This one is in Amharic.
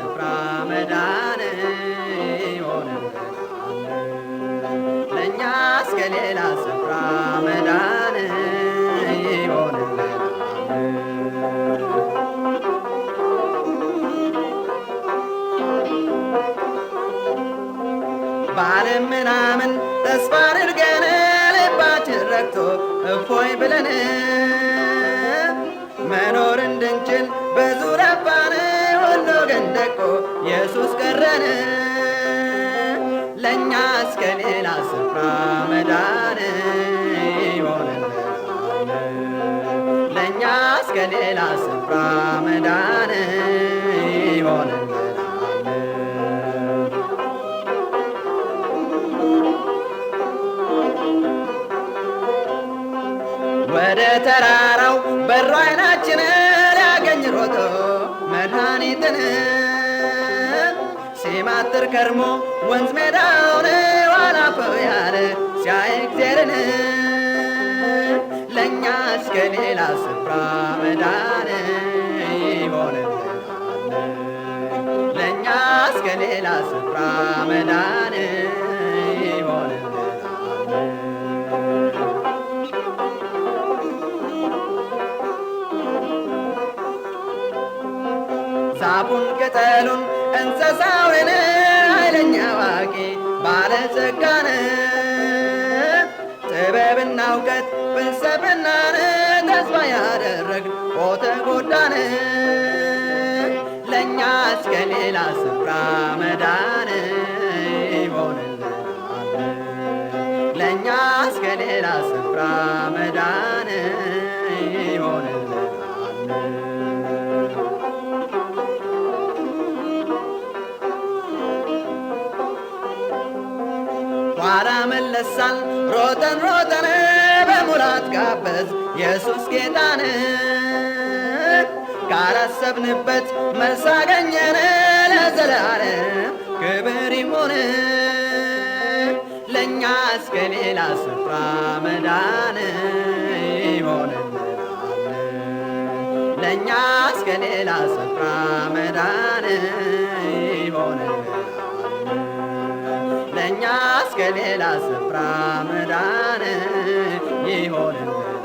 ስፍራ መዳን ይሆንልናል። ለእኛስ ከሌላ ስፍራ መዳን ይሆንልናል። በዓለም ምናምን ተስፋ አድርገን ልባችን ረክቶ እፎይ ብለን መኖር እንድንችል ብዙ ለፋን፣ ሁሉ ግን ደቆ ኢየሱስ ቀረን። ለእኛስ ከሌላ ስፍራ መዳን ይሆንልናል። ለእኛስ ከሌላ ስፍራ መዳን ይሆንልናል። ወደ ተራራው በሮ አይናችን ሊያገኝ ሮጦ መድኃኒትን ሲማትር ከርሞ ወንዝ ሜዳውን ዋላፈው ያለ ሲያይ እግዜርን ለእኛስ ከሌላ ስፍራ መዳን ይሆንልናል። ለእኛስ ከሌላ ስፍራ መዳን ይሆንልናል። ዛፉን ቅጠሉን እንስሳውን ኃይለኛ አዋቂ ባለጸጋን ጥበብና እውቀት ፍልስፍናን ተስፋ ያደረግን ተጎዳን። ለእኛስ ከሌላ ስፍራ መዳን ይሆንልናል። ለእኛስ ከሌላ ስፍራ መዳን ይሆንልናል። ኋላ መለሳን ሮጠን ሮጠን በሙላት ጋበዝ ኢየሱስ ጌታን ካላሰብንበት መልስ አገኘን ለዘላለም ክብር ይሁን። ለእኛስ ከሌላ ስፍራ መዳን ይሆንልናል። ለእኛስ ከሌላ ስፍራ መዳን ይሆንልናል። ለእኛስ ከሌላ ስፍራ መዳን ይሆንልናል።